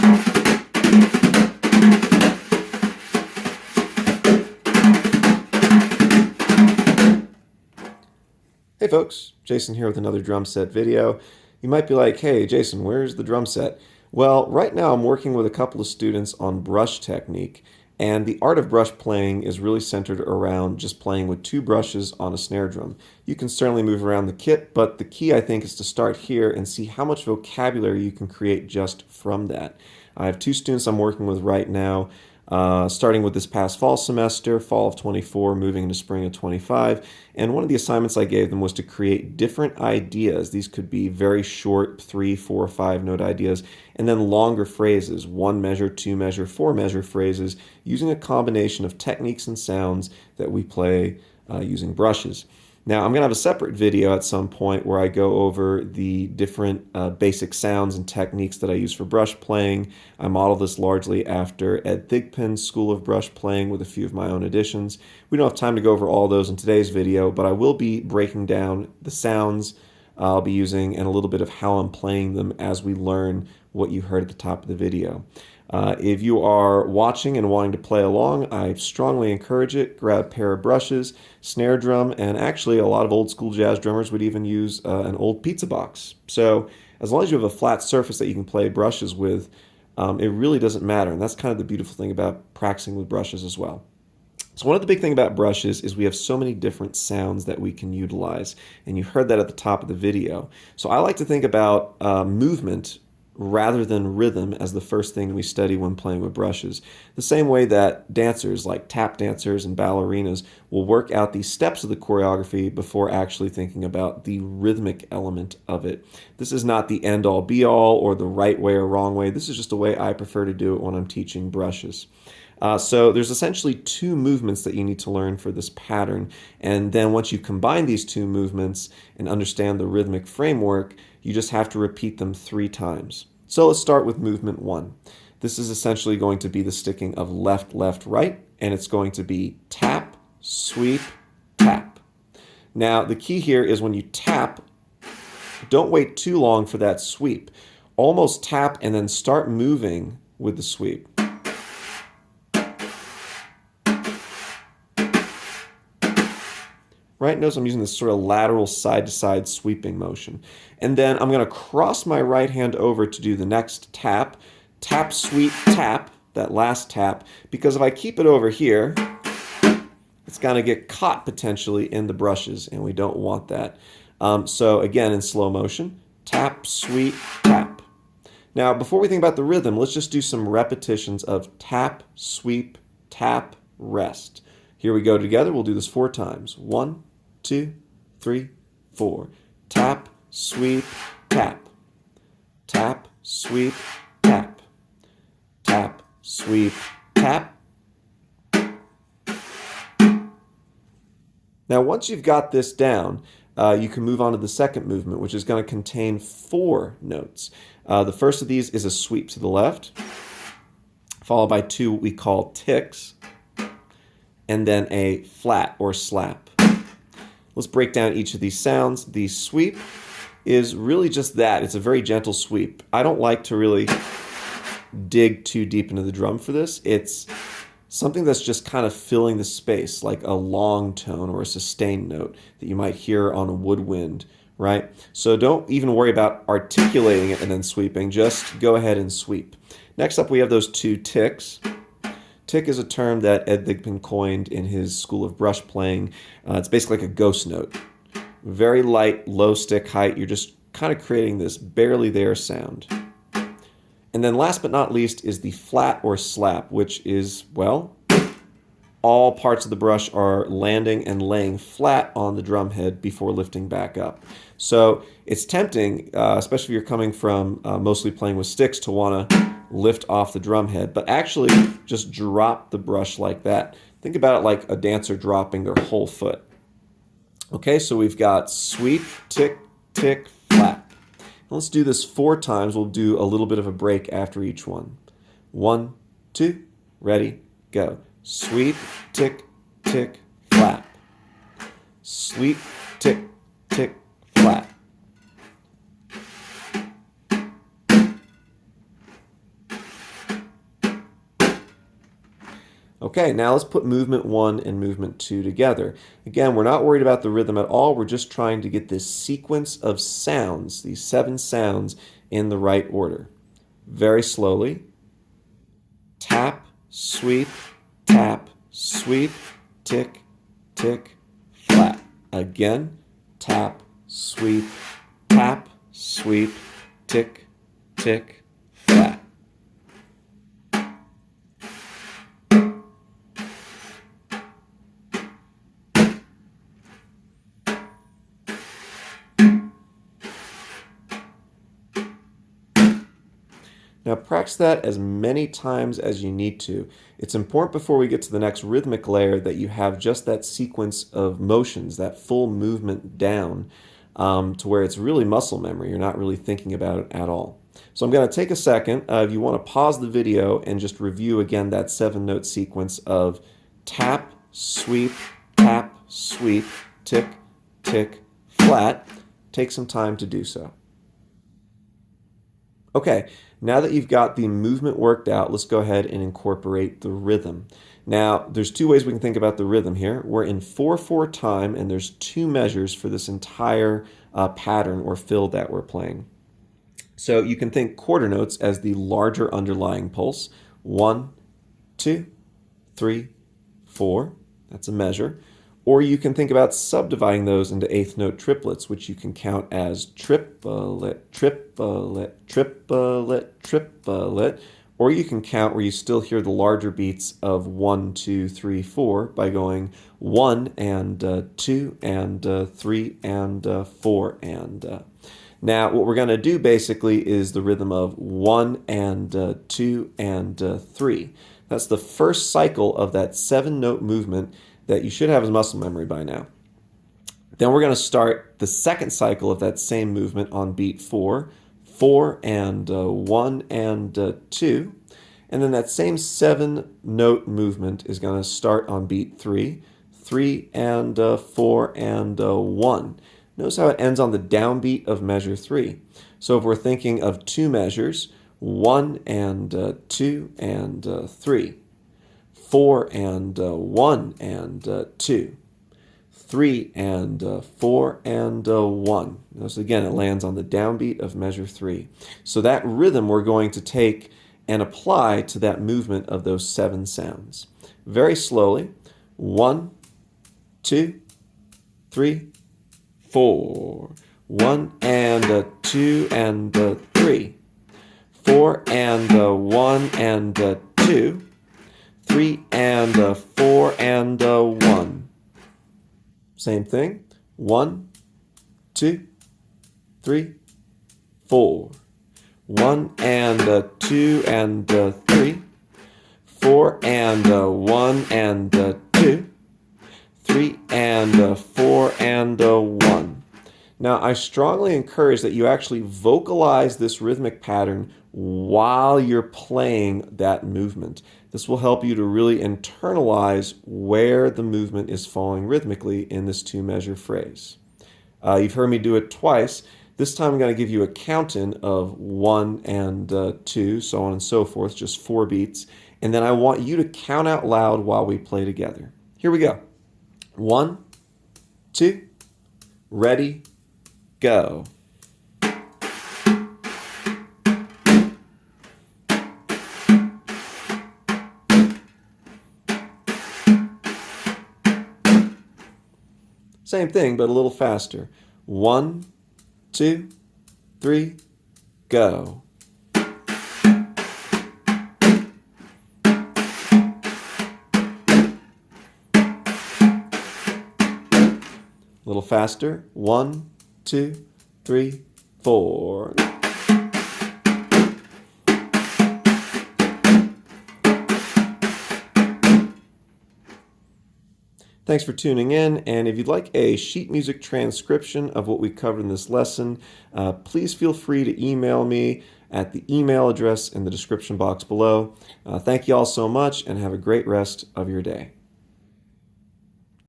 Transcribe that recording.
Hey folks, Jason here with another drum set video. You might be like, hey Jason, where's the drum set? Well, right now I'm working with a couple of students on brush technique, and the art of brush playing is really centered around just playing with two brushes on a snare drum. You can certainly move around the kit, but the key I think is to start here and see how much vocabulary you can create just from that. I have two students I'm working with right now. Starting with this past fall semester, fall of 24, moving into spring of 25. And one of the assignments I gave them was to create different ideas. These could be very short 3, 4, 5 note ideas, and then longer phrases, 1 measure, 2 measure, 4 measure phrases, using a combination of techniques and sounds that we play using brushes. Now, I'm going to have a separate video at some point where I go over the different basic sounds and techniques that I use for brush playing. I model this largely after Ed Thigpen's School of Brush Playing with a few of my own additions. We don't have time to go over all those in today's video, but I will be breaking down the sounds I'll be using and a little bit of how I'm playing them as we learn what you heard at the top of the video. If you are watching and wanting to play along, I strongly encourage it. Grab a pair of brushes, snare drum, and actually a lot of old school jazz drummers would even use an old pizza box. So as long as you have a flat surface that you can play brushes with, it really doesn't matter. And that's kind of the beautiful thing about practicing with brushes as well. So one of the big things about brushes is we have so many different sounds that we can utilize. And you heard that at the top of the video. So I like to think about movement rather than rhythm as the first thing we study when playing with brushes. The same way that dancers like tap dancers and ballerinas will work out the steps of the choreography before actually thinking about the rhythmic element of it. This is not the end-all be-all or the right way or wrong way. This is just a way I prefer to do it when I'm teaching brushes. So there's essentially two movements that you need to learn for this pattern. And then once you combine these two movements and understand the rhythmic framework, you just have to repeat them 3 times. So let's start with movement 1. This is essentially going to be the sticking of left, left, right, and it's going to be tap, sweep, tap. Now the key here is when you tap, don't wait too long for that sweep. Almost tap and then start moving with the sweep. Right, notice I'm using this sort of lateral side-to-side sweeping motion. And then I'm going to cross my right hand over to do the next tap. Tap, sweep, tap, that last tap, because if I keep it over here, it's going to get caught potentially in the brushes, and we don't want that. So again, in slow motion, tap, sweep, tap. Now, before we think about the rhythm, let's just do some repetitions of tap, sweep, tap, rest. Here we go together. We'll do this 4 times. 1, 2, 3, 4. Tap, sweep, tap. Tap, sweep, tap. Tap, sweep, tap. Now, once you've got this down, you can move on to the second movement, which is going to contain 4 notes. The first of these is a sweep to the left, followed by 2 what we call ticks, and then a flat or slap. Let's break down each of these sounds. The sweep is really just that. It's a very gentle sweep. I don't like to really dig too deep into the drum for this. It's something that's just kind of filling the space, like a long tone or a sustained note that you might hear on a woodwind, right? So don't even worry about articulating it and then sweeping. Just go ahead and sweep. Next up, we have those 2 ticks. Tick is a term that Ed Thigpen coined in his School of Brush Playing. It's basically like a ghost note. Very light, low stick height. You're just kind of creating this barely there sound. And then last but not least is the flat or slap, which is, well, all parts of the brush are landing and laying flat on the drum head before lifting back up. So it's tempting, especially if you're coming from mostly playing with sticks, to want to lift off the drum head, but actually just drop the brush like that. Think about it like a dancer dropping their whole foot. Okay, so we've got sweep, tick, tick, flap. Let's do this 4 times. We'll do a little bit of a break after each one. 1, 2, ready, go. Sweep, tick, tick, flap. Sweep, tick, tick, flap. Okay, now let's put movement 1 and movement 2 together. Again, we're not worried about the rhythm at all. We're just trying to get this sequence of sounds, these 7 sounds, in the right order. Very slowly. Tap, sweep, tap, sweep, tick, tick, flat. Again, tap, sweep, tap, sweep, tick, tick, flat. Now practice that as many times as you need to. It's important before we get to the next rhythmic layer that you have just that sequence of motions, that full movement down, to where it's really muscle memory. You're not really thinking about it at all. So I'm going to take a second. If you want to pause the video and just review again that 7-note sequence of tap, sweep, tick, tick, flat, take some time to do so. Okay, now that you've got the movement worked out, let's go ahead and incorporate the rhythm. Now, there's 2 ways we can think about the rhythm here. We're in 4/4 time, and there's 2 measures for this entire pattern or fill that we're playing. So you can think quarter notes as the larger underlying pulse. 1, 2, 3, 4. That's a measure. Or you can think about subdividing those into 8th note triplets, which you can count as triplet, triplet, triplet, triplet. Or you can count where you still hear the larger beats of 1, 2, 3, 4 by going 1 and 2 and 3 and 4 and. Now, what we're going to do basically is the rhythm of 1 and 2 and 3. That's the first cycle of that 7-note movement that you should have as muscle memory by now. Then we're going to start the second cycle of that same movement on beat 4, 4 and 1 and 2. And then that same 7-note movement is going to start on beat 3, 3 and 4 and 1. Notice how it ends on the downbeat of measure 3. So if we're thinking of 2 measures, 1 and 2 and 3. 4 and 1 and 2, 3 and 4 and 1. Notice again, it lands on the downbeat of measure 3. So that rhythm we're going to take and apply to that movement of those 7 sounds. Very slowly. 1, 2, 3, 4. 1 and 2 and 3. 4 and 1 and 2. 3 and 4 and 1. Same thing. 1, 2, 3, 4. 1 and 2 and 3. 4 and 1 and 2. 3 and 4 and 1. Now, I strongly encourage that you actually vocalize this rhythmic pattern while you're playing that movement. This will help you to really internalize where the movement is falling rhythmically in this 2-measure phrase. You've heard me do it twice. This time I'm going to give you a count-in of 1 and 2, so on and so forth, just 4 beats. And then I want you to count out loud while we play together. Here we go. 1, 2, ready, go. Same thing, but a little faster. 1, 2, 3, go. A little faster. 1, 2, 3, 4. Thanks for tuning in, and if you'd like a sheet music transcription of what we covered in this lesson, please feel free to email me at the email address in the description box below. Thank you all so much, and have a great rest of your day.